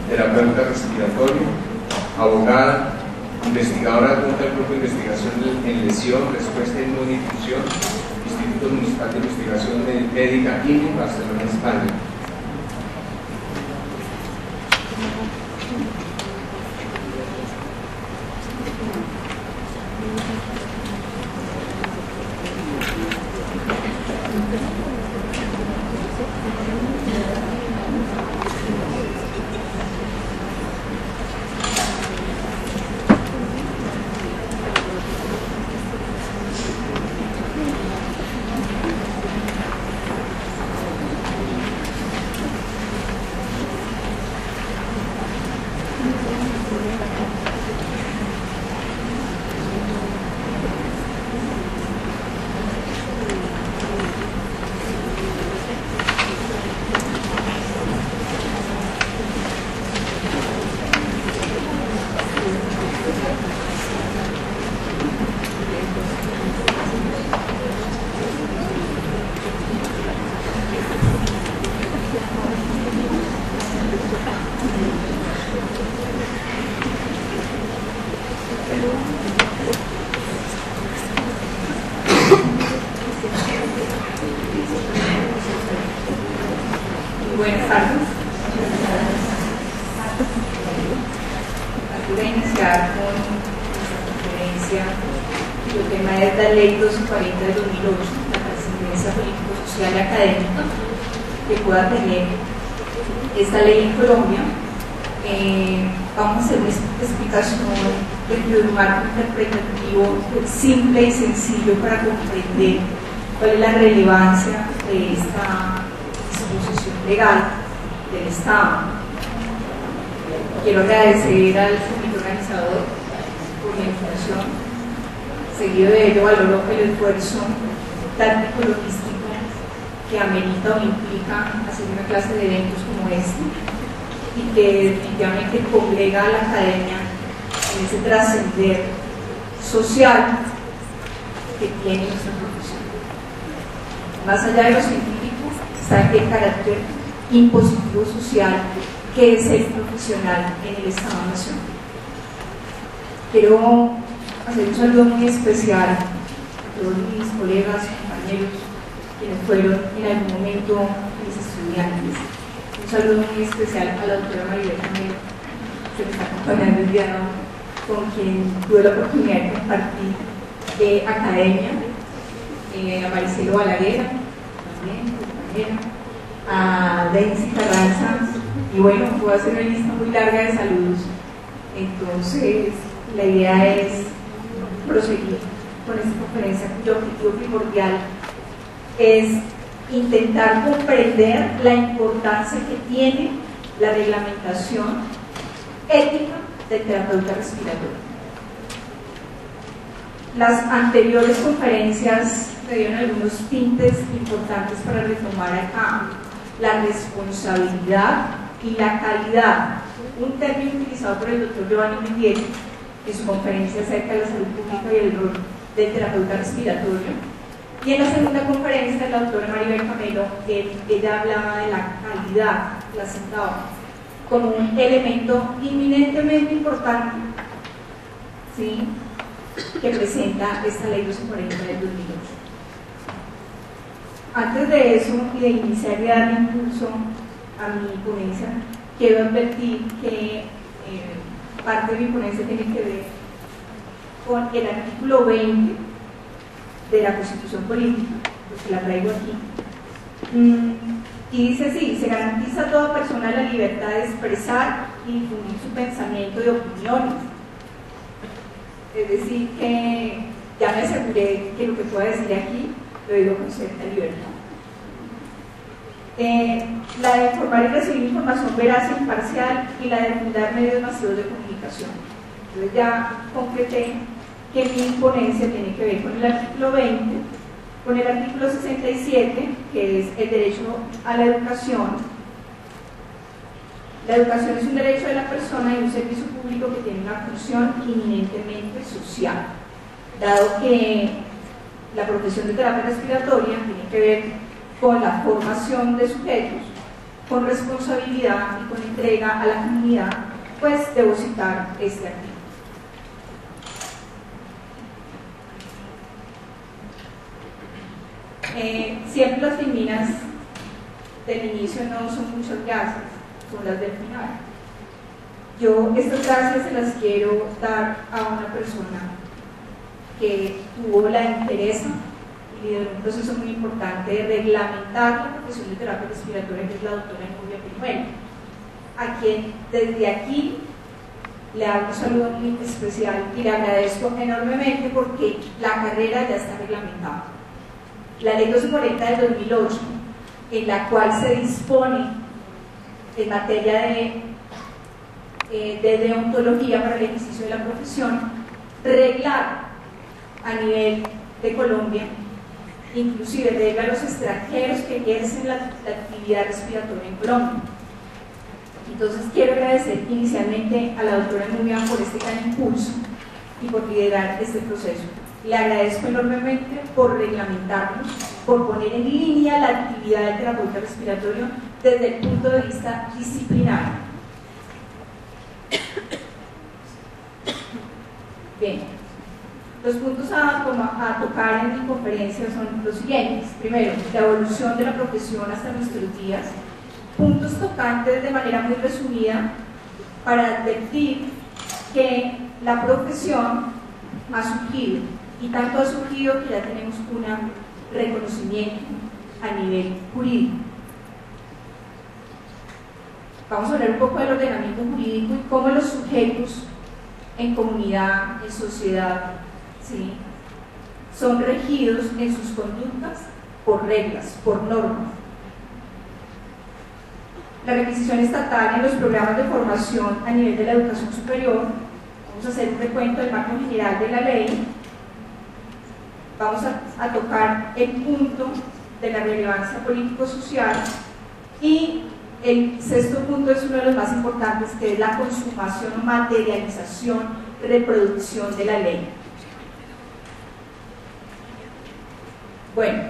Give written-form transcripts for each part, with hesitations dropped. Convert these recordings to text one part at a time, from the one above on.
terapeuta respiratorio, abogada, investigadora adjunta del Grupo de Investigación en Lesión, Respuesta y Inmunización, Instituto Municipal de Investigación Médica INE, Barcelona, España. Buenas tardes. Antes de iniciar con nuestra conferencia, el tema es la Ley 1240 de 2008, la trascendencia político-social y académica que pueda tener esta ley en Colombia. Vamos a hacer una explicación dentro de un marco interpretativo simple y sencillo para comprender cuál es la relevancia de esta disposición legal del Estado. Quiero agradecer al comité organizador por la invitación. Seguido de ello, valoro el esfuerzo táctico-logístico que amerita o implica hacer una clase de eventos como este y que definitivamente congrega a la academia en ese trascender social que tiene nuestra profesión. Más allá de lo científico, está el carácter impositivo social que es el profesional en el Estado-Nación. Quiero hacer un saludo muy especial a todos mis colegas, compañeros, quienes fueron en algún momento mis estudiantes. Un saludo muy especial a la doctora Maribel Camelo, que me está acompañando el día de hoy, con quien tuve la oportunidad de compartir academia, a Maricelo Balaguer, también, compañera, a Denise Carranza, y bueno, puedo hacer una lista muy larga de saludos. Entonces, la idea es proseguir con esta conferencia, cuyo objetivo primordial es intentar comprender la importancia que tiene la reglamentación ética del terapeuta respiratorio. Las anteriores conferencias me dieron algunos tintes importantes para retomar acá la responsabilidad y la calidad, un término utilizado por el doctor Giovanni Mendieta en su conferencia acerca de la salud pública y el rol del terapeuta respiratorio. Y en la segunda conferencia de la doctora Maribel Camelo, ella hablaba de la calidad, la sentaba como un elemento inminentemente importante, ¿sí?, que presenta esta ley 1240 del 2008. Antes de eso y de iniciar y dar impulso a mi ponencia, quiero advertir que parte de mi ponencia tiene que ver con el artículo 20 de la Constitución Política, porque la traigo aquí, y dice así: se garantiza a toda persona la libertad de expresar y difundir su pensamiento y opiniones. Es decir, que ya me aseguré que lo que pueda decir aquí lo digo con cierta libertad. La de informar y recibir información veraz e imparcial, y la de fundar medios masivos de comunicación. Entonces ya concreté que mi ponencia tiene que ver con el artículo 20, con el artículo 67, que es el derecho a la educación. La educación es un derecho de la persona y un servicio público que tiene una función inminentemente social, dado que la profesión de terapia respiratoria tiene que ver con la formación de sujetos con responsabilidad y con entrega a la comunidad, pues debo citar este artículo. Siempre las filminas del inicio no son muchas gracias, son las del final. Yo estas gracias se las quiero dar a una persona que tuvo la interés y lideró un proceso muy importante de reglamentar la profesión de terapia respiratoria, que es la doctora Nubia Pinuel, a quien desde aquí le hago un saludo muy especial y le agradezco enormemente porque la carrera ya está reglamentada. La ley 240 del 2008, en la cual se dispone en materia de deontología para el ejercicio de la profesión, reglar a nivel de Colombia, inclusive regla a los extranjeros que ejercen la actividad respiratoria en Colombia. Entonces quiero agradecer inicialmente a la doctora Nubia por este gran impulso y por liderar este proceso. Le agradezco enormemente por reglamentarnos, por poner en línea la actividad del terapeuta respiratorio desde el punto de vista disciplinario. Bien, los puntos a tocar en mi conferencia son los siguientes. Primero, la evolución de la profesión hasta nuestros días. Puntos tocantes de manera muy resumida para advertir que la profesión ha surgido, y tanto ha surgido que ya tenemos un reconocimiento a nivel jurídico. Vamos a hablar un poco del ordenamiento jurídico y cómo los sujetos en comunidad, en sociedad, ¿sí?, son regidos en sus conductas por reglas, por normas. La requisición estatal en los programas de formación a nivel de la educación superior. Vamos a hacer un recuento del marco general de la ley. Vamos a tocar el punto de la relevancia político-social y el sexto punto es uno de los más importantes, que es la consumación o materialización, reproducción de la ley. Bueno,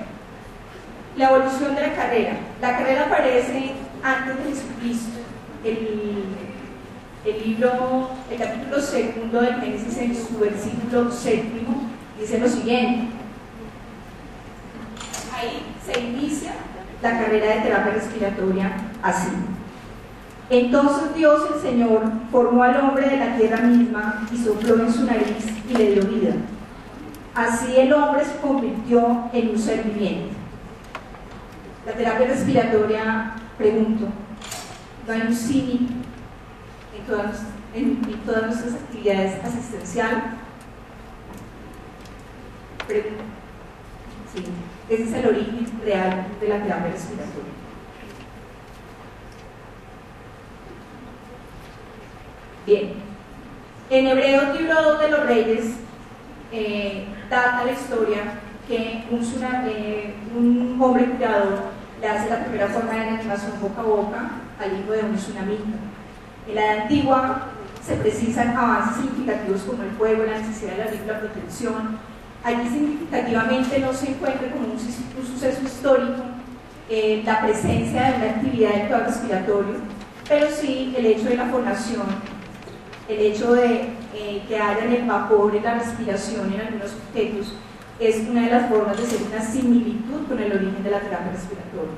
la evolución de la carrera. La carrera aparece antes de Jesucristo. El capítulo segundo del Génesis, en su versículo 7, dice lo siguiente: ahí se inicia la carrera de terapia respiratoria así. Entonces Dios el Señor formó al hombre de la tierra misma y sopló en su nariz y le dio vida. Así el hombre se convirtió en un ser viviente. La terapia respiratoria, pregunto, ¿no hay un símil en todas nuestras actividades asistenciales? Pregunto. Sí, ese es el origen real de la terapia respiratoria. Bien, en Hebreos libro 2 de los Reyes data la historia que un hombre curador le hace la primera forma de reanimación boca a boca al hijo de un tsunamita. En la edad antigua se precisan avances significativos como el fuego, la necesidad de la vida y la protección. Allí significativamente no se encuentra como un suceso histórico la presencia de una actividad del cuadro respiratorio, pero sí el hecho de la fonación, el hecho de que haya en el vapor, en la respiración en algunos objetos, es una de las formas de hacer una similitud con el origen de la terapia respiratoria.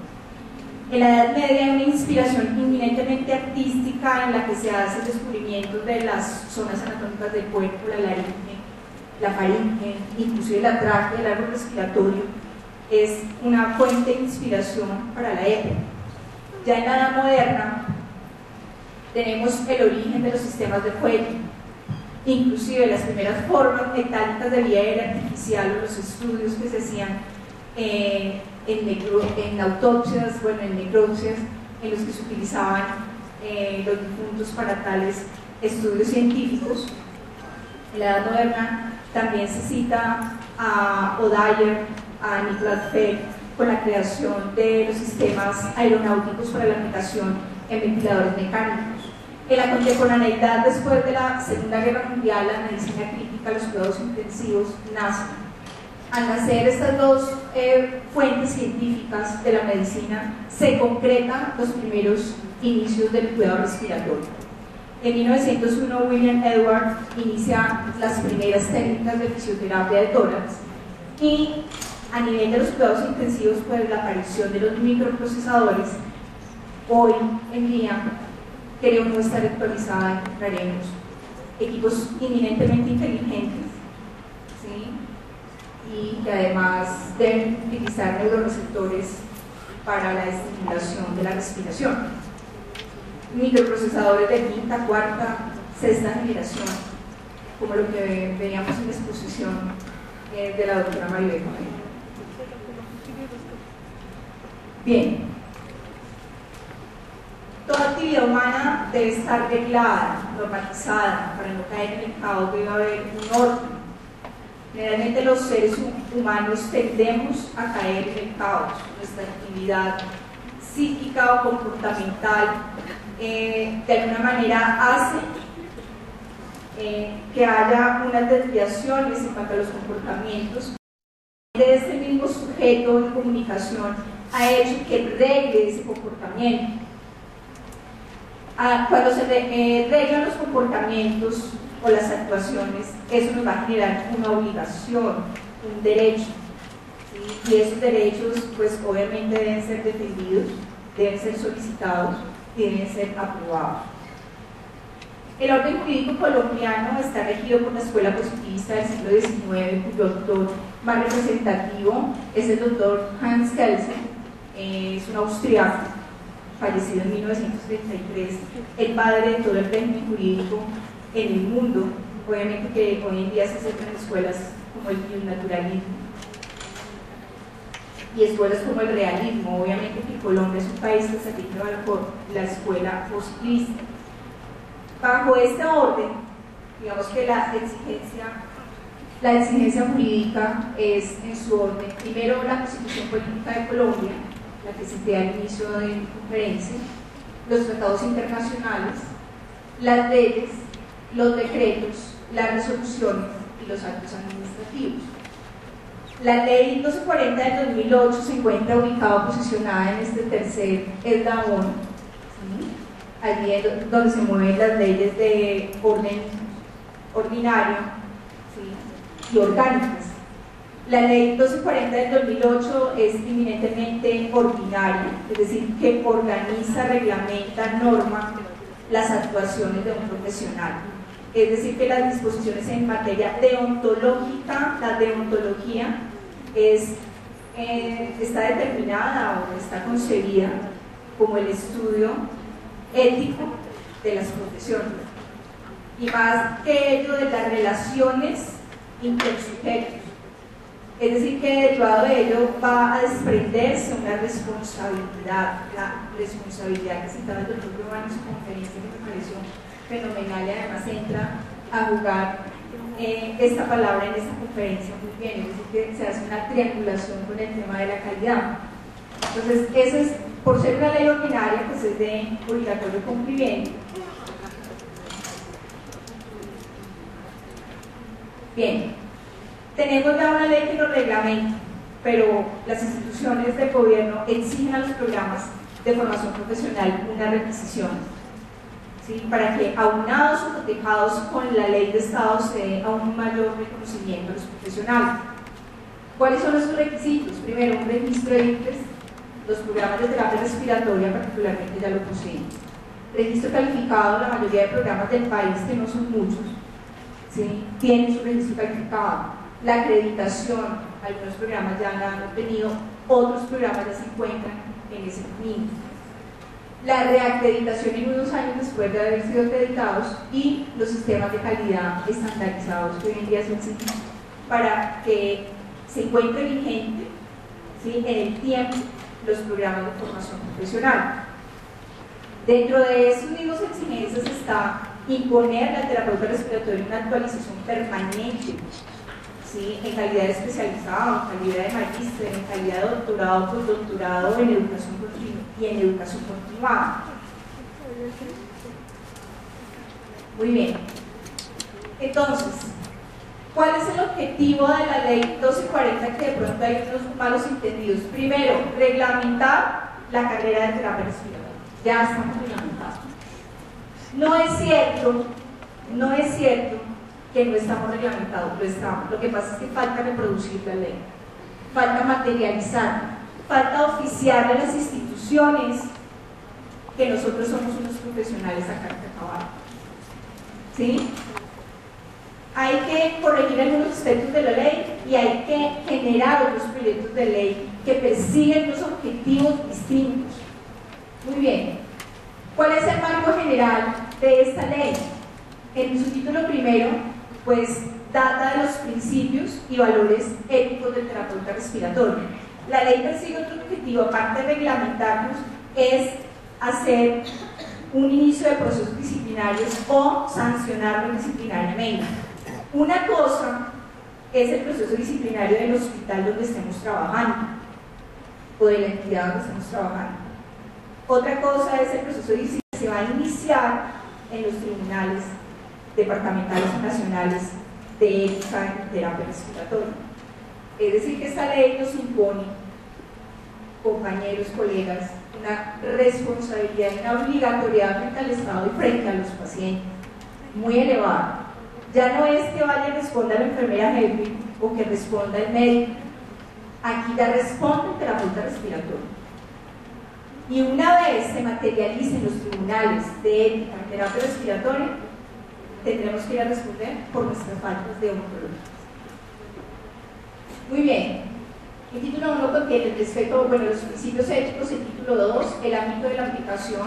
En la Edad Media hay una inspiración inminentemente artística en la que se hace el descubrimiento de las zonas anatómicas del cuerpo, la laringe, la faringe, inclusive la tráquea, el árbol respiratorio. Es una fuente de inspiración para la época. Ya en la Edad Moderna tenemos el origen de los sistemas de fuego, inclusive las primeras formas metálicas de vía aérea artificial o los estudios que se hacían en autopsias, bueno, en necropsias, en los que se utilizaban los difuntos para tales estudios científicos. En la Edad Moderna también se cita a O'Dyer, a Nicholas Fell, con la creación de los sistemas aeronáuticos para la aplicación en ventiladores mecánicos. En la contemporaneidad, después de la Segunda Guerra Mundial, la medicina crítica, los cuidados intensivos nacen. al nacer estas dos fuentes científicas de la medicina, se concretan los primeros inicios del cuidado respiratorio. En 1901, William Edwards inicia las primeras técnicas de fisioterapia de tórax, y a nivel de los cuidados intensivos, pues la aparición de los microprocesadores hoy en día creo no estar actualizada. Encontraremos equipos eminentemente inteligentes, ¿sí? Y que además deben utilizar neuroreceptores para la estimulación de la respiración. Microprocesadores de quinta, cuarta, sexta generación, como lo que veíamos en la exposición de la doctora Maribel. Bien, toda actividad humana debe estar reglada, normatizada, para no caer en el caos. Debe haber un orden. Generalmente los seres humanos tendemos a caer en el caos. Nuestra actividad psíquica o comportamental de alguna manera hace que haya unas desviaciones en cuanto a los comportamientos. De este mismo sujeto de comunicación ha hecho que regle ese comportamiento. Cuando se reglan los comportamientos o las actuaciones, eso nos va a generar una obligación, un derecho, ¿sí? Y esos derechos pues obviamente deben ser defendidos, deben ser solicitados, deben ser aprobados. El orden jurídico colombiano está regido por la escuela positivista del siglo XIX, cuyo autor más representativo es el doctor Hans Kelsen. Es un austriaco, fallecido en 1933, el padre de todo el régimen jurídico en el mundo. Obviamente que hoy en día se acercan escuelas como el naturalismo y escuelas como el realismo. Obviamente que Colombia es un país que se rige bajo la escuela positivista. Bajo este orden, digamos que la exigencia jurídica es en su orden. Primero, la Constitución Política de Colombia, la que cité al inicio de mi conferencia, los tratados internacionales, las leyes, los decretos, las resoluciones y los actos administrativos. La ley 1240 del 2008 se encuentra ubicada, posicionada en este tercer eslabón, ¿sí? Allí es donde se mueven las leyes de orden ordinario, ¿sí? Y orgánicas. La ley 1240 del 2008 es eminentemente ordinaria, es decir, que organiza, reglamenta, norma las actuaciones de un profesional. Es decir, que las disposiciones en materia deontológica, la deontología está determinada o está concebida como el estudio ético de las profesiones, y más que ello de las relaciones intersujetos. Es decir, que derivado de ello va a desprenderse una responsabilidad, la responsabilidad que citaba el doctor Giovanni en su conferencia, que me pareció fenomenal, y además entra a jugar esta palabra en esta conferencia muy bien. Es decir, que se hace una triangulación con el tema de la calidad. Entonces, eso es, por ser una ley ordinaria, pues es de obligatorio cumplimiento. Bien, tenemos ya una ley que lo reglamenta, pero las instituciones del gobierno exigen a los programas de formación profesional una requisición, ¿sí? Para que, aunados o cotejados con la ley de Estado, se dé aún mayor reconocimiento a los profesionales. ¿Cuáles son esos requisitos? Primero, un registro de ICFES. Los programas de terapia respiratoria particularmente ya lo poseen. Registro calificado, la mayoría de programas del país, que no son muchos, ¿sí? Tienen su registro calificado. La acreditación, algunos programas ya la han obtenido, otros programas ya se encuentran en ese camino. La reacreditación en unos años después de haber sido acreditados, y los sistemas de calidad estandarizados que hoy en día son exigidos para que se encuentre vigente, ¿sí? En el tiempo los programas de formación profesional. Dentro de esas mismas exigencias está imponer al terapeuta respiratorio una actualización permanente, ¿sí? En calidad de especializado, en calidad de magíster, en calidad de doctorado, postdoctorado, en educación continua y en educación continuada. Muy bien. Entonces, ¿Cuál es el objetivo de la ley 1240? Que de pronto hay unos malos entendidos. Primero, reglamentar la carrera de terapia respiratoria. Ya estamos reglamentados. No es cierto que no estamos reglamentados, lo estamos. Lo que pasa es que falta reproducir la ley, falta materializar, falta oficiar a las instituciones que nosotros somos unos profesionales a carta cabal. ¿Sí? Hay que corregir algunos aspectos de la ley y hay que generar otros proyectos de ley que persiguen unos objetivos distintos. Muy bien. ¿Cuál es el marco general de esta ley? En su título primero, pues data de los principios y valores éticos del terapeuta respiratorio. La ley persigue otro objetivo, aparte de reglamentarnos, es hacer un inicio de procesos disciplinarios o sancionarlos disciplinariamente. Una cosa es el proceso disciplinario del hospital donde estemos trabajando o de la entidad donde estemos trabajando. Otra cosa es el proceso disciplinario que se va a iniciar en los tribunales departamentales o nacionales de ética en terapia respiratoria. Es decir, que esta ley nos impone, compañeros, colegas, una responsabilidad y una obligatoriedad frente al Estado y frente a los pacientes muy elevada. Ya no es que vaya y responda la enfermera jefe o que responda el médico. Aquí ya responde el terapeuta respiratorio. Y una vez se materialicen los tribunales de ética en terapia respiratoria, tendremos que ir a responder por nuestras faltas de odontología. Muy bien. El título 1 contiene el respeto, bueno, los principios éticos. El título 2, el ámbito de la aplicación,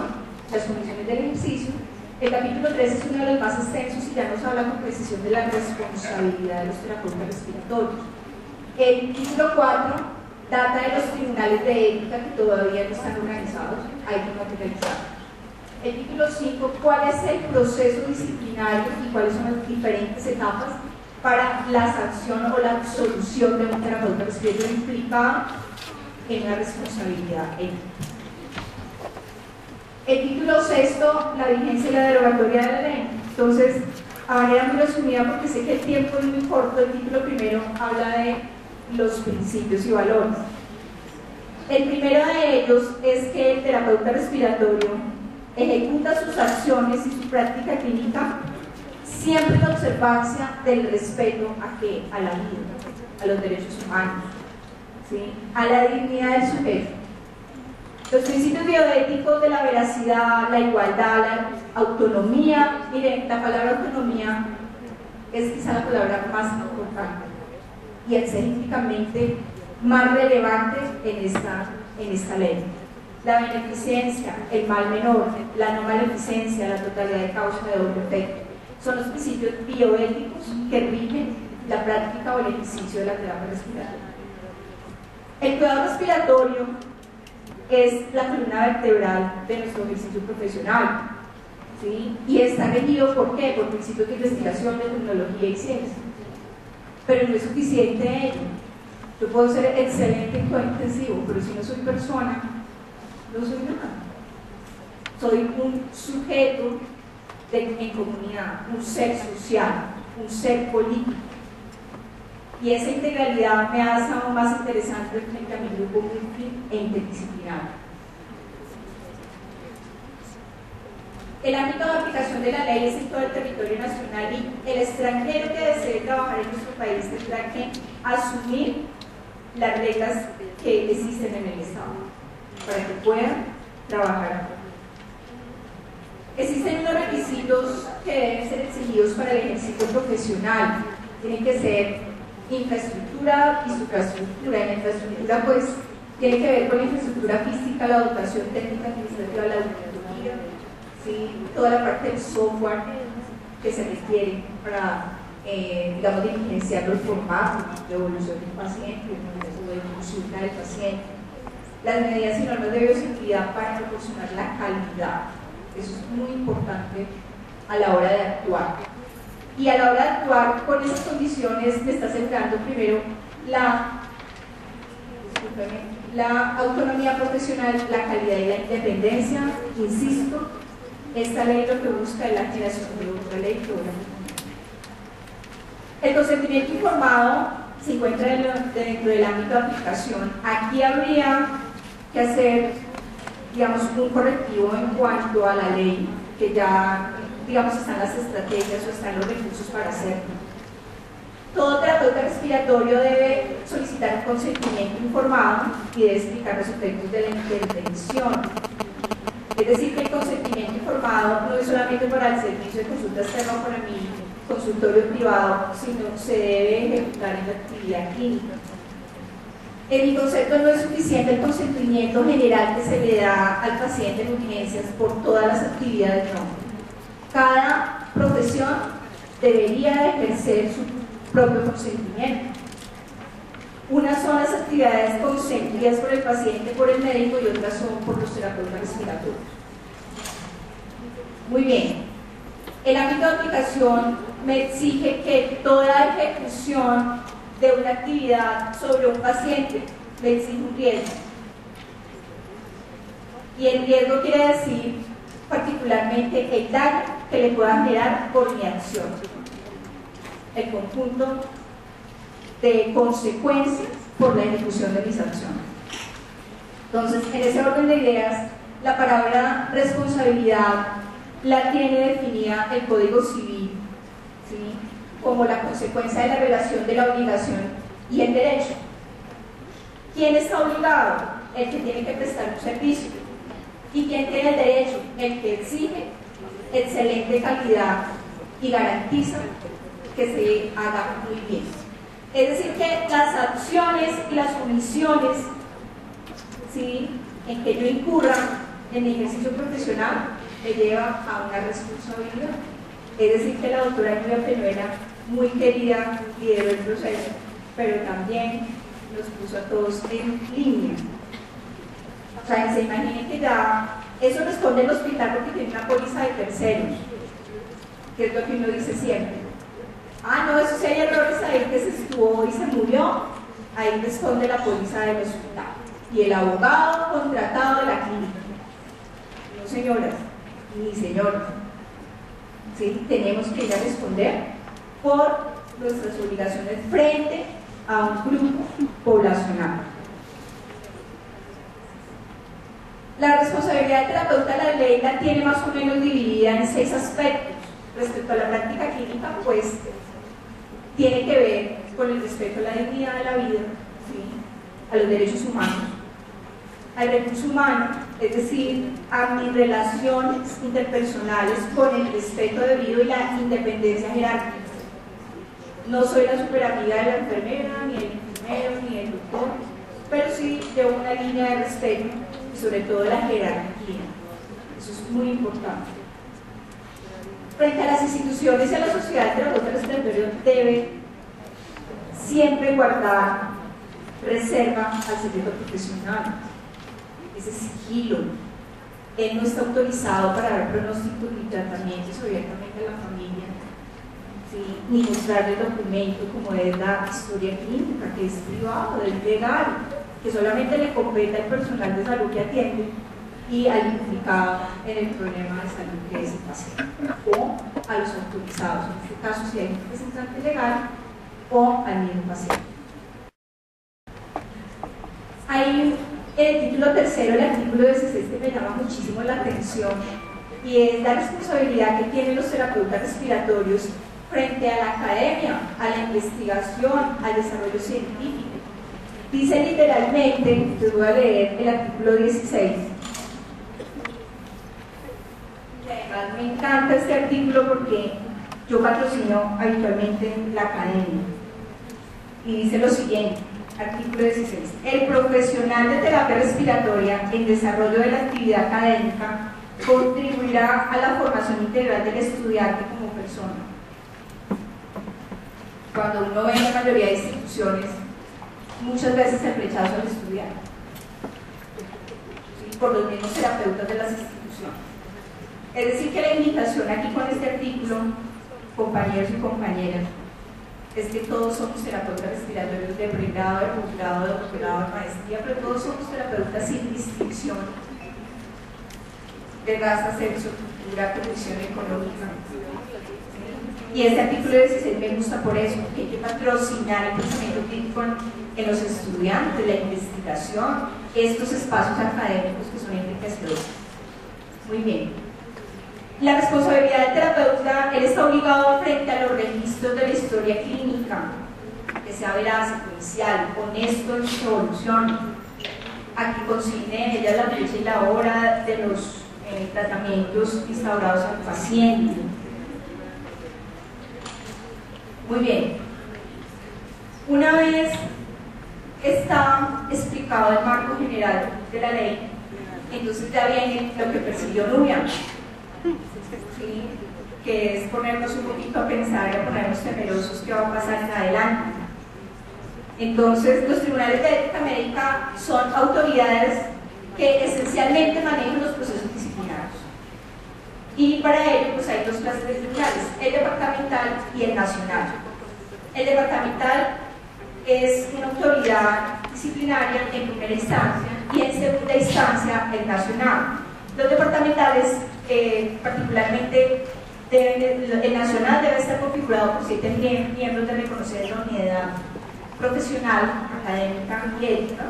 las condiciones del ejercicio. El capítulo 3 es uno de los más extensos y ya nos habla con precisión de la responsabilidad de los terapeutas respiratorios. El título 4 data de los tribunales de ética que todavía no están organizados, hay que materializarlos. El título 5, ¿cuál es el proceso disciplinario y cuáles son las diferentes etapas para la sanción o la absolución de un terapeuta respiratorio implicada en una responsabilidad ética? El título 6, la vigencia y la derogatoria de la ley. Entonces, a manera muy resumida, porque sé que el tiempo es muy corto, el título primero habla de los principios y valores. El primero de ellos es que el terapeuta respiratorio ejecuta sus acciones y su práctica clínica siempre en observancia del respeto a la vida, a los derechos humanos, ¿sí? A la dignidad del sujeto. Los principios bioéticos de la veracidad, la igualdad, la autonomía. Miren, la palabra autonomía es quizá la palabra más importante y exegéticamente más relevante en esta ley. La beneficencia, el mal menor, la no maleficencia, la totalidad de causa de doble efecto, son los principios bioéticos que rigen la práctica o el ejercicio de la terapia respiratoria. El cuidado respiratorio es la columna vertebral de nuestro ejercicio profesional, ¿sí? Y está regido ¿por qué? Por principios de investigación, de tecnología y ciencia. Pero no es suficiente ello. Yo puedo ser excelente en cuidado intensivo, pero si no soy persona, no soy nada. Soy un sujeto en comunidad, un ser social, un ser político. Y esa integralidad me hace aún más interesante frente a mi grupo multi e interdisciplinario. El ámbito de aplicación de la ley es en todo el territorio nacional y el extranjero que desee trabajar en nuestro país tendrá que asumir las reglas que existen en el Estado para que puedan trabajar acá. Existen unos requisitos que deben ser exigidos para el ejercicio profesional. Tienen que ser infraestructura y supraestructura. En la infraestructura pues tiene que ver con la infraestructura física, la dotación técnica administrativa, la auditoría, ¿sí? Toda la parte del software que se requiere para digamos, diligenciar los formatos de evolución del paciente, de consulta del paciente, las medidas y normas de bioseguridad para proporcionar la calidad. Eso es muy importante a la hora de actuar. Y a la hora de actuar con esas condiciones me está centrando primero la autonomía profesional, la calidad y la independencia. Insisto, esta ley lo que busca es la generación de otra ley. El consentimiento informado se encuentra dentro del ámbito de aplicación. Aquí habría que hacer, digamos, un correctivo en cuanto a la ley, que ya, digamos, están las estrategias o están los recursos para hacerlo. Todo terapeuta respiratorio debe solicitar un consentimiento informado y debe explicar los efectos de la intervención. Es decir, que el consentimiento informado no es solamente para el servicio de consulta externa o para mi consultorio privado, sino se debe ejecutar en la actividad clínica. En mi concepto no es suficiente el consentimiento general que se le da al paciente en urgencias por todas las actividades, no. Cada profesión debería ejercer su propio consentimiento. Unas son las actividades consentidas por el paciente, por el médico, y otras son por los terapeutas respiratorios. Muy bien. El ámbito de aplicación me exige que toda ejecución de una actividad sobre un paciente me exige un riesgo. Y el riesgo quiere decir particularmente el daño que le pueda generar por mi acción. El conjunto de consecuencias por la ejecución de mis acciones. Entonces, en ese orden de ideas, la palabra responsabilidad la tiene definida el Código Civil, ¿sí?, como la consecuencia de la relación de la obligación y el derecho. ¿Quién está obligado? El que tiene que prestar un servicio. ¿Y quién tiene el derecho? El que exige excelente calidad y garantiza que se haga muy bien. Es decir, que las acciones y las omisiones, ¿sí?, en que yo incurra en mi ejercicio profesional me lleva a una responsabilidad. Es decir, que la doctora Lluvia Penuela, muy querida, lideró el proceso, pero también nos puso a todos en línea. O sea, se imaginen que ya eso responde el hospital porque tiene una póliza de terceros, que es lo que uno dice siempre. Ah, no, eso sí hay errores ahí, que se estuvo y se murió, ahí responde la póliza del hospital y el abogado contratado de la clínica. No, señoras ni señores, ¿sí?, tenemos que ir a responder por nuestras obligaciones frente a un grupo poblacional. La responsabilidad del terapeuta, la ley la tiene más o menos dividida en 6 aspectos. Respecto a la práctica clínica, pues tiene que ver con el respeto a la dignidad de la vida, ¿sí?, a los derechos humanos, al recurso humano, es decir, a mis relaciones interpersonales con el respeto debido y la independencia jerárquica. No soy la superamiga de la enfermera, ni el enfermero, ni el doctor, pero sí llevo una línea de respeto y sobre todo la jerarquía. Eso es muy importante. Frente a las instituciones y a la sociedad, el terapeuta respiratorio debe siempre guardar reserva al secreto profesional, ese sigilo. Él no está autorizado para dar pronósticos ni tratamientos abiertamente a la familia, ¿sí?, ni mostrarle documentos como es la historia clínica, que es privado, es legal, que solamente le compete al personal de salud que atiende y al implicado en el problema de salud que es el paciente, o a los autorizados, en este caso si hay un representante legal, o al mismo paciente. Hay el título tercero, el artículo 16, que me llama muchísimo la atención, y es la responsabilidad que tienen los terapeutas respiratorios frente a la academia, a la investigación, al desarrollo científico. Dice literalmente, les voy a leer el artículo 16. Además me encanta este artículo porque yo patrocino habitualmente la academia. Y dice lo siguiente, artículo 16. El profesional de terapia respiratoria en desarrollo de la actividad académica contribuirá a la formación integral del estudiante como persona. Cuando uno ve en la mayoría de instituciones, muchas veces el rechazo al estudiante, ¿sí?, por los mismos terapeutas de las instituciones. Es decir, que la invitación aquí con este artículo, compañeros y compañeras, es que todos somos terapeutas respiratorios de pregrado, de posgrado, de doctorado, de maestría, pero todos somos terapeutas sin distinción de raza, sexo, cultura, condición económica. Y este artículo 16 me gusta por eso, porque hay que patrocinar el pensamiento crítico en los estudiantes, la investigación, estos espacios académicos que son enriquecedores. Muy bien. La responsabilidad del terapeuta, él está obligado frente a los registros de la historia clínica, que sea veraz, secuencial, honesto en su evolución, a que consigne en ella la fecha y la hora de los tratamientos instaurados al paciente. Muy bien. Una vez está explicado el marco general de la ley, entonces ya viene lo que persiguió Nubia, ¿sí? Que es ponernos un poquito a pensar y a ponernos temerosos qué va a pasar en adelante. Entonces, los tribunales de ética médica son autoridades que esencialmente manejan los procesos disciplinarios. Y para ello, pues hay dos clases de tribunales, el departamental y el nacional. El departamental es una autoridad disciplinaria en primera instancia y en segunda instancia el nacional. Los departamentales, particularmente, el nacional debe estar configurado por 7 miembros de reconocida idoneidad profesional, académica y ética.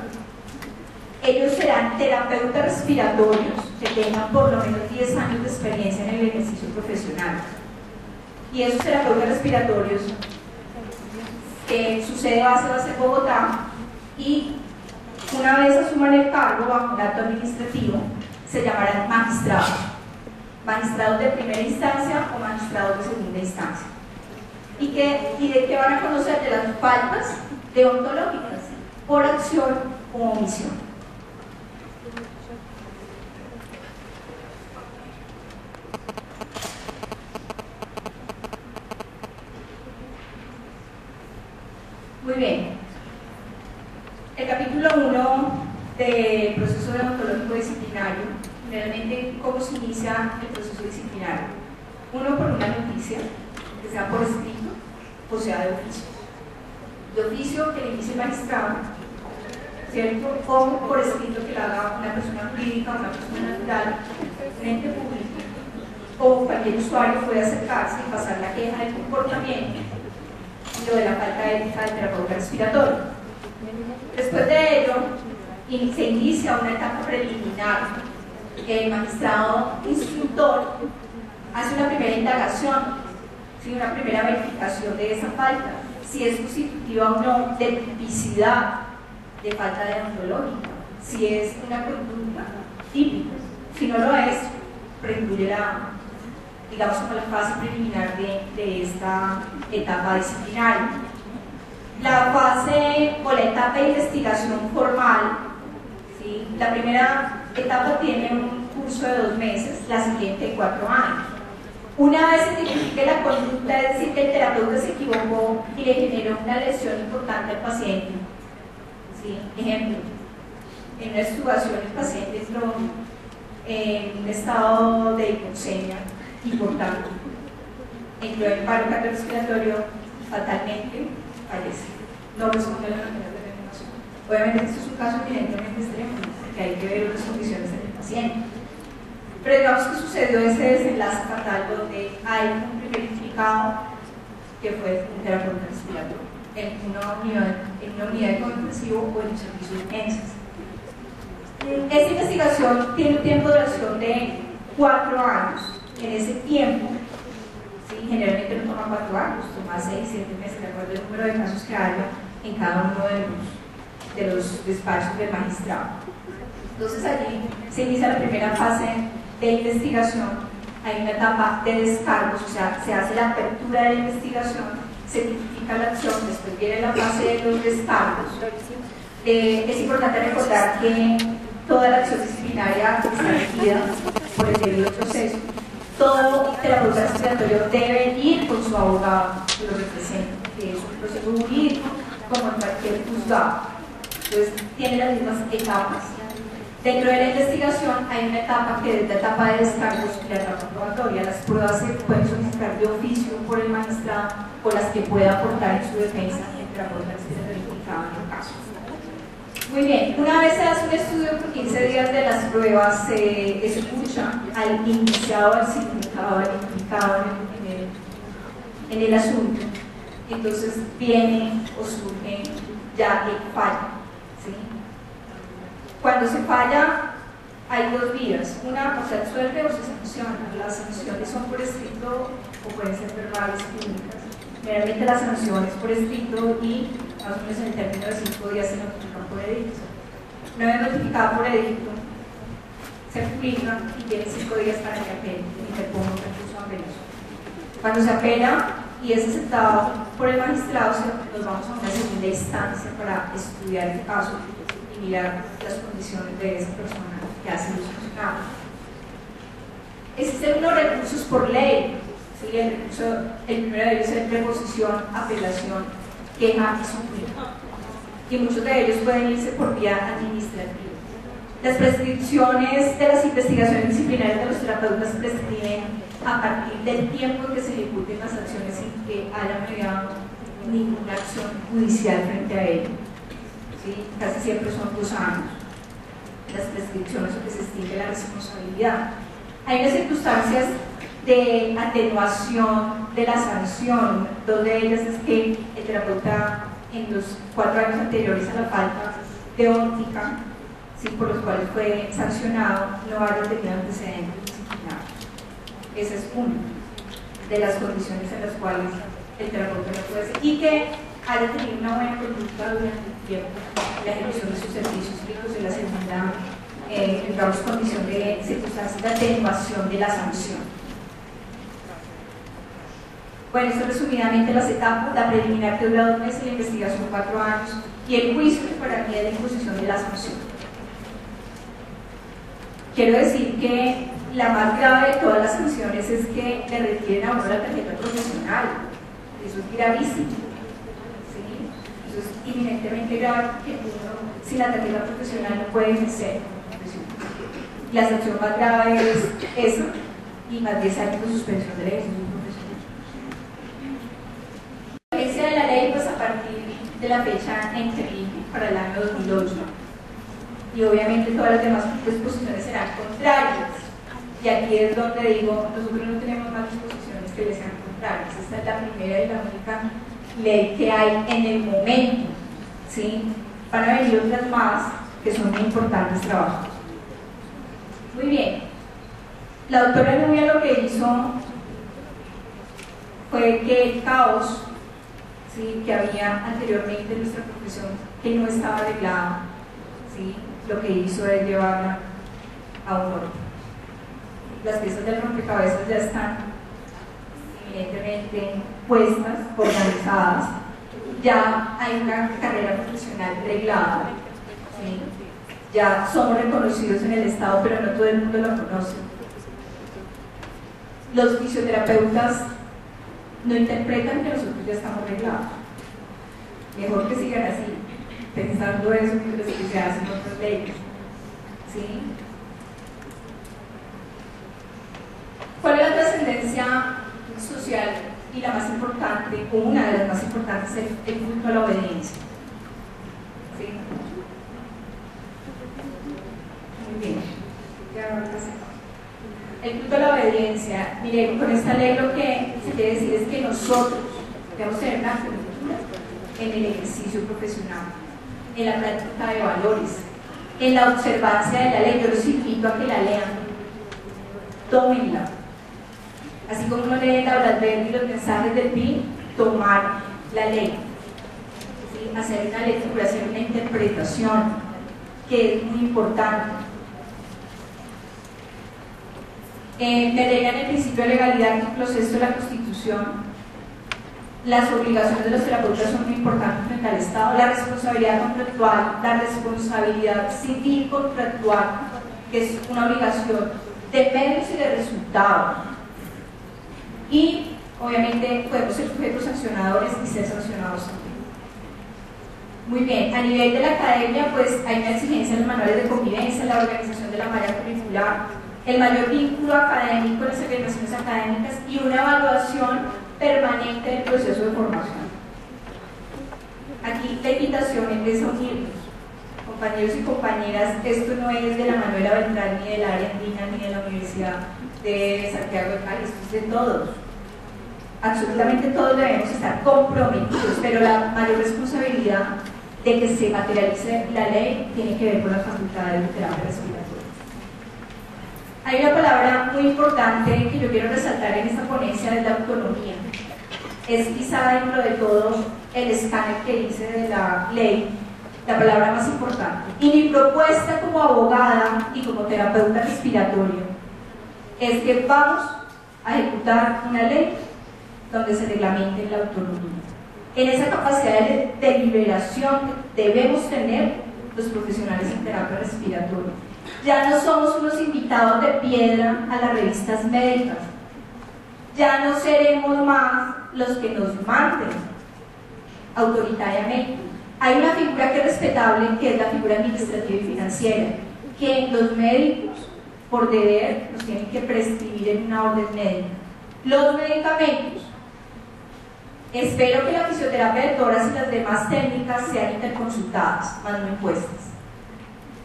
Ellos serán terapeutas respiratorios que tengan por lo menos 10 años de experiencia en el ejercicio profesional. Y esos terapeutas respiratorios, su sede base va a ser Bogotá, y una vez asuman el cargo bajo un acto administrativo, se llamarán magistrados. Magistrados de primera instancia o magistrados de segunda instancia. ¿Y de qué van a conocer? De las faltas deontológicas por acción o omisión. Muy bien. El capítulo 1 del proceso deontológico disciplinario, generalmente cómo se inicia el proceso disciplinario. Uno, por una noticia, que sea por escrito o sea de oficio. De oficio que le inicie el magistrado, ¿cierto? O por escrito que lo haga una persona jurídica, una persona natural, un ente público, o cualquier usuario puede acercarse y pasar la queja del comportamiento y lo de la falta de ética del terapeuta respiratorio. Después de ello, se inicia una etapa preliminar. El magistrado instructor hace una primera indagación, ¿sí? Una primera verificación de esa falta, si es constitutiva o no de tipicidad de falta deontológica, si es una conducta típica. Si no lo es, precluye digamos, como la fase preliminar de esta etapa disciplinaria. La fase o la etapa de investigación formal, ¿sí? La primera etapa tiene un curso de 2 meses, la siguiente de 4 años. Una vez se identifique la conducta, es decir, que el terapeuta se equivocó y le generó una lesión importante al paciente, ¿sí? Ejemplo, en una extubación el paciente entró en un estado de hipoxemia importante, entró en paro cardiorrespiratorio, fatalmente fallece, no responde a la enfermedad de reanimación. Obviamente esto es un caso evidentemente extremo, porque hay que ver las condiciones del paciente. Pero digamos que sucedió ese desenlace fatal donde hay un primer implicado que fue un terapeuta respiratorio en una unidad de cuidado intensivo o en un servicio de urgencias. Esta investigación tiene un tiempo de duración de 4 años. En ese tiempo, ¿sí? Generalmente no toma 4 años, toma 6, 7 meses, de acuerdo al número de casos que haya en cada uno de los despachos del magistrado. Entonces allí se inicia la primera fase de investigación, hay una etapa de descargos, o sea, se hace la apertura de la investigación, se tipifica la acción, después viene la fase de los descargos. Es importante recordar que toda la acción disciplinaria está regida por el debido proceso. Todo terapeuta respiratorio debe ir con su abogado que lo represente, que es un proceso jurídico como en cualquier juzgado. Entonces, tiene las mismas etapas. Dentro de la investigación hay una etapa que es la etapa de descargos y la etapa probatoria. Las pruebas se pueden solicitar de oficio por el magistrado o las que pueda aportar en su defensa el terapeuta respiratorio implicado en el caso. Muy bien, una vez se hace un estudio por 15 días de las pruebas, se escucha al indiciado, al significado, al implicado en en el asunto, entonces viene o surge ya el fallo, ¿sí? Cuando se falla hay dos vías, una o se absuelve o se sanciona. Las sanciones son por escrito o pueden ser verbales y públicas. Generalmente las sanciones por escrito y más o menos en el término de 5 días se notifican por edicto. Una vez notificada por edicto, se publica y tiene 5 días para que apele y interponga un recurso de apelación. Cuando se apela y es aceptado por el magistrado, nos vamos a una segunda instancia para estudiar este caso y mirar las condiciones de esa persona que ha sido sancionada. Existen unos recursos por ley. Sí, el primero de ellos es reposición, apelación, queja y suplica. Y muchos de ellos pueden irse por vía administrativa. Las prescripciones de las investigaciones disciplinarias de los terapeutas prescriben a partir del tiempo en que se ejecuten las acciones sin que haya mediado ninguna acción judicial frente a ello. ¿Sí? Casi siempre son 2 años las prescripciones o que se extingue la responsabilidad. Hay unas circunstancias de atenuación de la sanción. 2 de ellas es que el terapeuta en los 4 años anteriores a la falta de óptica, ¿sí?, por los cuales fue sancionado, no haya tenido antecedentes disciplinarios. Esa es una de las condiciones en las cuales el terapeuta no puede ser, y que haya tenido una buena conducta durante el tiempo la ejecución de sus servicios clínicos. De la segunda, entramos condición de circunstancias de atenuación de la sanción. Bueno, esto resumidamente las etapas: la preliminar, que dura 2 meses, la investigación 4 años, y el juicio, que para mí es la imposición de la sanción. Quiero decir que la más grave de todas las sanciones es que le retiren a uno la tarjeta profesional. Eso es gravísimo, ¿sí? Eso es inminentemente grave, que uno sin la tarjeta profesional no puede ejercer profesión. La sanción más grave es esa, y más 10 años de suspensión del ejercicio profesional. La vigencia de la ley, pues a partir de la fecha en que rige, para el año 2008, y obviamente todas las demás disposiciones serán contrarias. Y aquí es donde digo, nosotros no tenemos más disposiciones que les sean contrarias. Esta es la primera y la única ley que hay en el momento, ¿sí? Van a venir otras más que son muy importantes trabajos. Muy bien. La doctora Nubia lo que hizo fue que el caos, ¿sí?, que había anteriormente en nuestra profesión, que no estaba arreglado, ¿sí?, lo que hizo es llevarla a un orden. Las piezas del rompecabezas ya están evidentemente puestas, organizadas, ya hay una carrera profesional reglada, ¿sí?, ya somos reconocidos en el Estado, pero no todo el mundo lo conoce. Los fisioterapeutas no interpretan que nosotros ya estamos reglados. Mejor que sigan así, pensando eso mientras que se hacen otras leyes, ¿sí? ¿Cuál es la trascendencia social y la más importante, o una de las más importantes, el culto a la obediencia? ¿Sí? Muy bien. Ya ahora el culto a la obediencia. Mire, con esta ley lo que se quiere decir es que nosotros debemos tener una cultura en el ejercicio profesional, en la práctica de valores, en la observancia de la ley. Yo los invito a que la lean, tómenla. Así como uno lee la Verde y los mensajes del PIN, tomar la ley, ¿sí?, hacer una lectura, hacer una interpretación, que es muy importante. Me legan el principio de legalidad, artículo 6 de la Constitución. Las obligaciones de los terapeutas son muy importantes frente al Estado. La responsabilidad contractual, la responsabilidad civil contractual, que es una obligación de medios y de resultados. Y obviamente podemos ser sujetos sancionadores y ser sancionados también. Muy bien, a nivel de la academia, pues hay una exigencia en los manuales de convivencia, la organización de la malla curricular, el mayor vínculo académico en las organizaciones académicas y una evaluación permanente del proceso de formación. Aquí la invitación es a unirnos, compañeros y compañeras. Esto no es de la Manuela Beltrán, ni de la área andina, ni de la Universidad de Santiago de Cali, esto es de todos. absolutamente todos debemos estar comprometidos, pero la mayor responsabilidad de que se materialice la ley tiene que ver con las facultades de terapia respiratoria. Hay una palabra muy importante que yo quiero resaltar en esta ponencia, de la autonomía. Es quizá dentro de todo el escáner que hice de la ley, la palabra más importante. Y mi propuesta como abogada y como terapeuta respiratorio es que vamos a ejecutar una ley donde se reglamente la autonomía. En esa capacidad de deliberación que debemos tener los profesionales en terapia respiratoria. Ya no somos unos invitados de piedra a las revistas médicas. Ya no seremos más los que nos manden autoritariamente. Hay una figura que es respetable, que es la figura administrativa y financiera, que los médicos, por deber, nos tienen que prescribir en una orden médica. Los medicamentos, espero que la fisioterapia de toras y las demás técnicas sean interconsultadas, más no impuestas.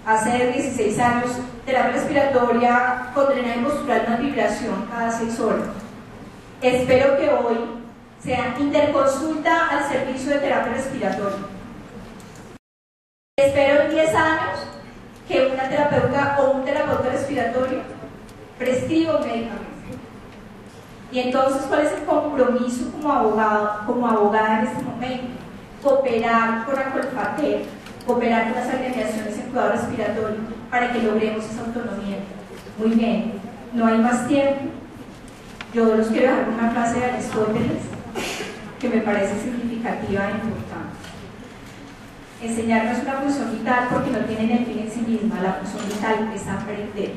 Hace 16 años, terapia respiratoria con drenaje postural, una vibración cada 6 horas. Espero que hoy sea interconsulta al servicio de terapia respiratoria. Espero en 10 años que una terapeuta o un terapeuta respiratorio prescriba un medicamento. Y entonces, ¿cuál es el compromiso como abogada en este momento? Cooperar con Acolfater, cooperar con las agremiaciones en cuidado respiratorio para que logremos esa autonomía. Muy bien, no hay más tiempo. Yo los quiero dejar con una frase de Aristóteles que me parece significativa e importante. Enseñar no es una función vital porque no tiene el fin en sí misma, la función vital es aprender.